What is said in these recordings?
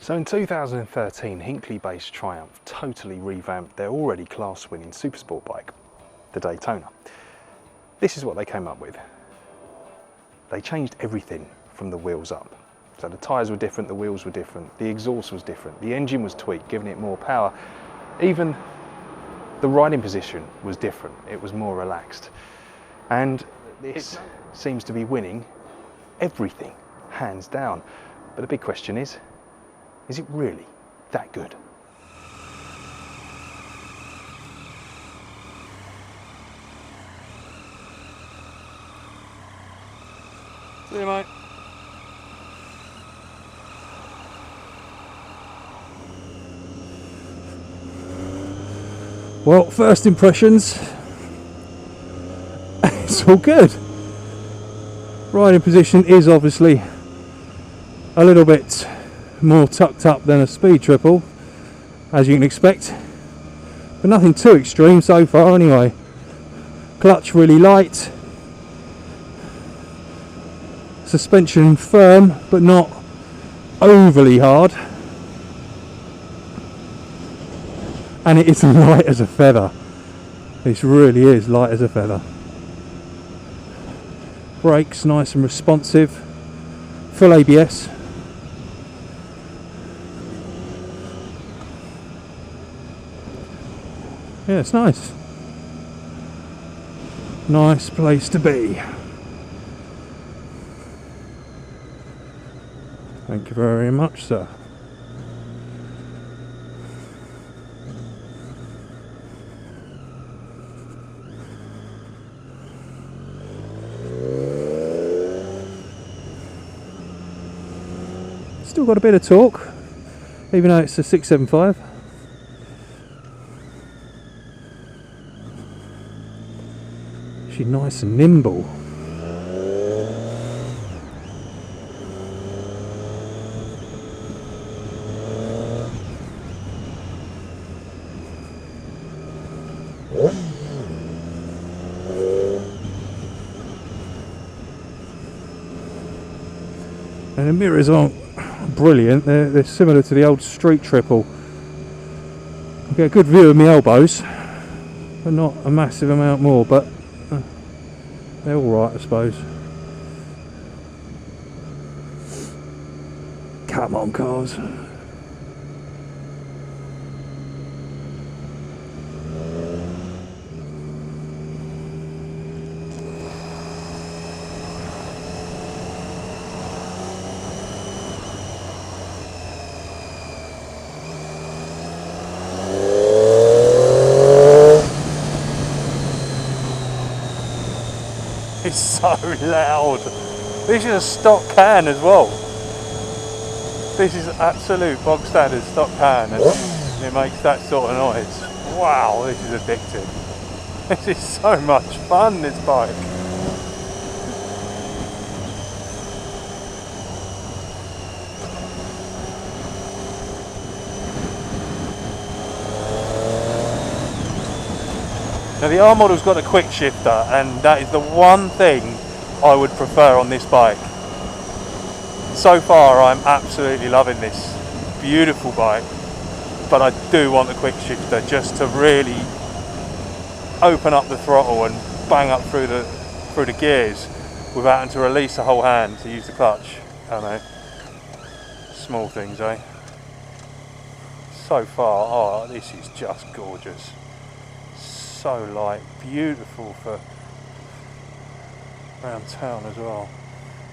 So in 2013, Hinckley-based Triumph totally revamped their already class-winning supersport bike, the Daytona. This is what they came up with. They changed everything from the wheels up. So the tyres were different, the wheels were different, the exhaust was different, the engine was tweaked, giving it more power. Even the riding position was different, it was more relaxed. And this seems to be winning everything, hands down. But the big question is it really that good? See you, mate. Well, first impressions, it's all good. Riding position is obviously a little bit more tucked up than a speed triple, as you can expect, but nothing too extreme so far anyway. Clutch really light, suspension firm but not overly hard, and it is light as a feather. This really is light as a feather. Brakes nice and responsive, full ABS. Yeah, it's nice. Nice place to be. Thank you very much, sir. Still got a bit of torque, even though it's a 675. She's nice and nimble. And the mirrors aren't brilliant, they're similar to the old street triple. I get a good view of my elbows, but not a massive amount more, but they're alright, I suppose. Come on, cars. It's so loud. This is a stock can as well. This is absolute bog standard stock can, and it makes that sort of noise. Wow, this is addictive. This is so much fun, this bike. Now the R model's got a quick shifter, and that is the one thing I would prefer on this bike. So far I'm absolutely loving this beautiful bike, but I do want the quick shifter just to really open up the throttle and bang up through the gears without having to release the whole hand to use the clutch. I don't know, small things, eh? So far, oh, this is just gorgeous. So light, beautiful for around town as well.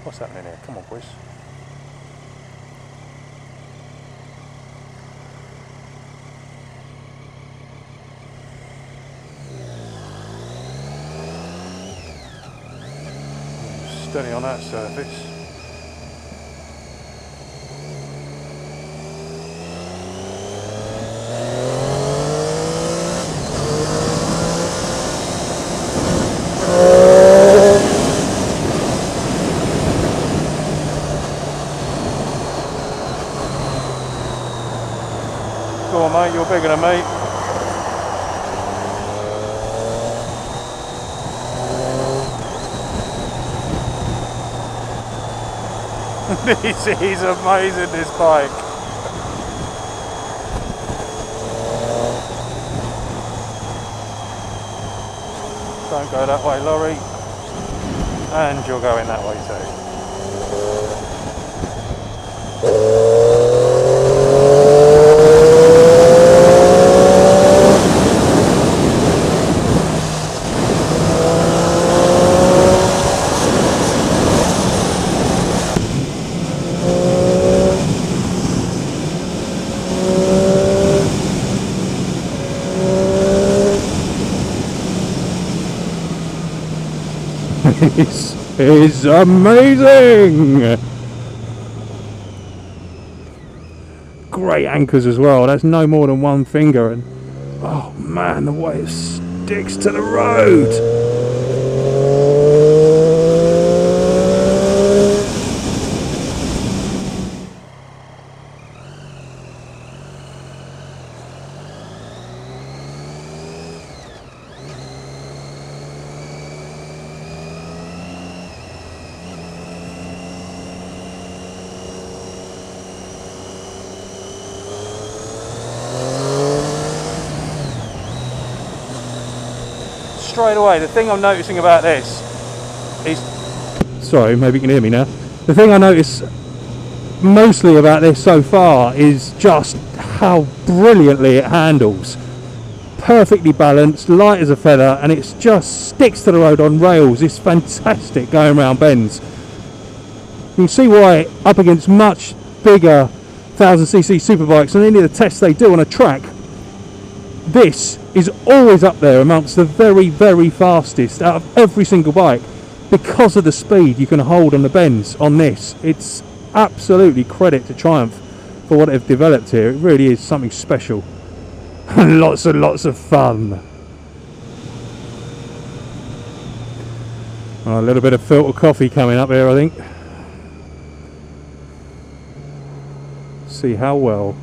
What's happening here? Come on, boys. Steady on that surface. Go on, mate, you're bigger than me. This is amazing, this bike. don't go that way, lorry. And you're going that way too. This is amazing! Great anchors as well, that's no more than one finger, and oh man, the way it sticks to the road! Straight away, the thing I'm noticing about this is... Sorry, maybe you can hear me now. The thing I notice mostly about this so far is just how brilliantly it handles. Perfectly balanced, light as a feather, and it just sticks to the road on rails. It's fantastic going around bends. You can see why up against much bigger 1000cc superbikes and any of the tests they do on a track, this is always up there amongst the very, very fastest out of every single bike because of the speed you can hold on the bends on this. It's absolutely credit to Triumph for what they've developed here. It really is something special and lots and lots of fun. Oh, a little bit of filter coffee coming up here, I think. See how well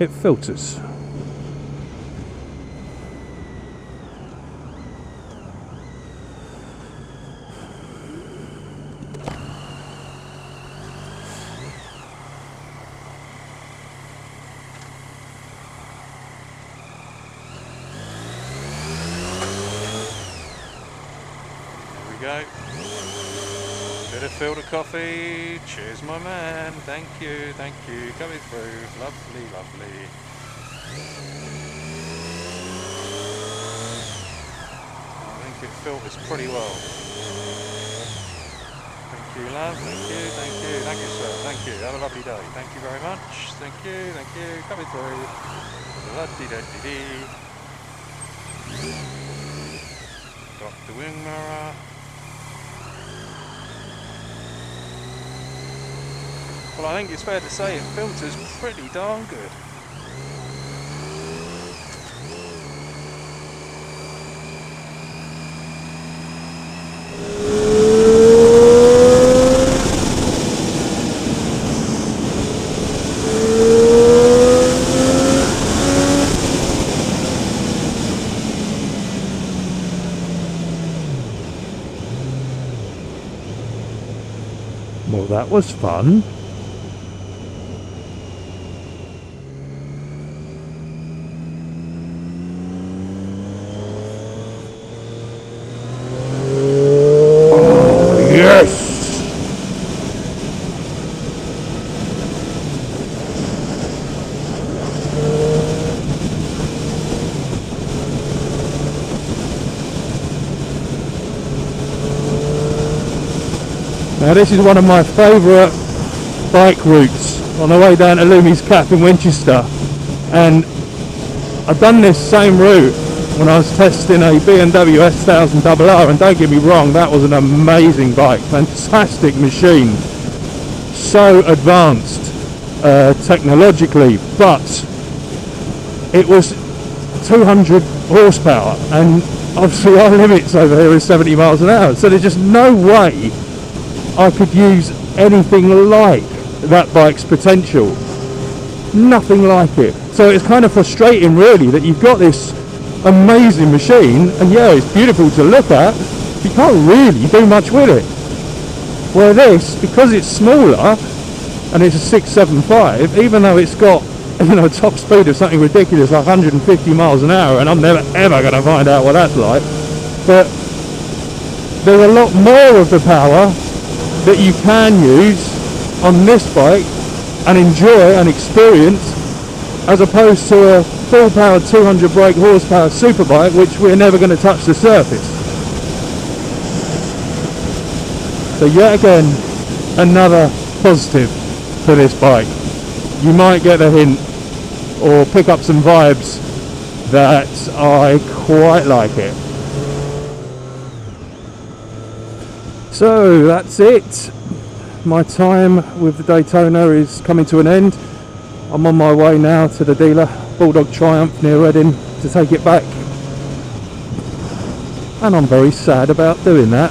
it filters. Go. Bit of filter coffee. Cheers, my man. Thank you, thank you. Coming through. Lovely, lovely. I think it filters pretty well. Thank you, love. Thank you, thank you. Thank you, sir. Thank you. Have a lovely day. Thank you very much. Thank you, thank you. Coming through. La-dee-da-dee-dee. Got the wing mirror. Well, I think it's fair to say it filters pretty darn good. Well, that was fun. Now this is one of my favourite bike routes on the way down to Lumi's Cap in Winchester, and I've done this same route when I was testing a BMW S1000RR, and don't get me wrong, that was an amazing bike, fantastic machine, so advanced technologically, but it was 200 horsepower and obviously our limits over here is 70 miles an hour, so there's just no way I could use anything like that bike's potential. Nothing like it. So it's kind of frustrating really that you've got this amazing machine, and yeah, it's beautiful to look at, you can't really do much with it. Where this, because it's smaller and it's a 675, even though it's got, you know, top speed of something ridiculous like 150 miles an hour, and I'm never ever going to find out what that's like, but there's a lot more of the power that you can use on this bike and enjoy and experience, as opposed to a full powered 200 brake horsepower superbike, which we're never going to touch the surface. So yet again, another positive for this bike. You might get a hint or pick up some vibes that I quite like it. So that's it. My time with the Daytona is coming to an end. I'm on my way now to the dealer, Bulldog Triumph near Reading, to take it back. And I'm very sad about doing that.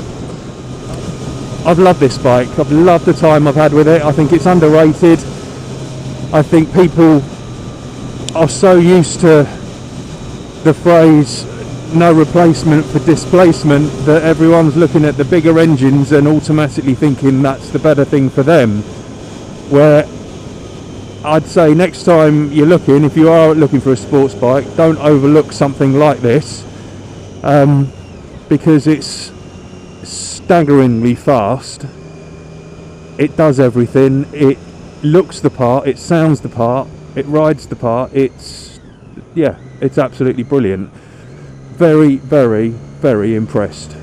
I've loved this bike. I've loved the time I've had with it. I think it's underrated. I think people are so used to the phrase no replacement for displacement that everyone's looking at the bigger engines and automatically thinking that's the better thing for them, where I'd say next time you're looking, if you are looking for a sports bike, don't overlook something like this, because it's staggeringly fast. It does everything. It looks the part, it sounds the part, it rides the part. It's absolutely brilliant. Very, very, very impressed.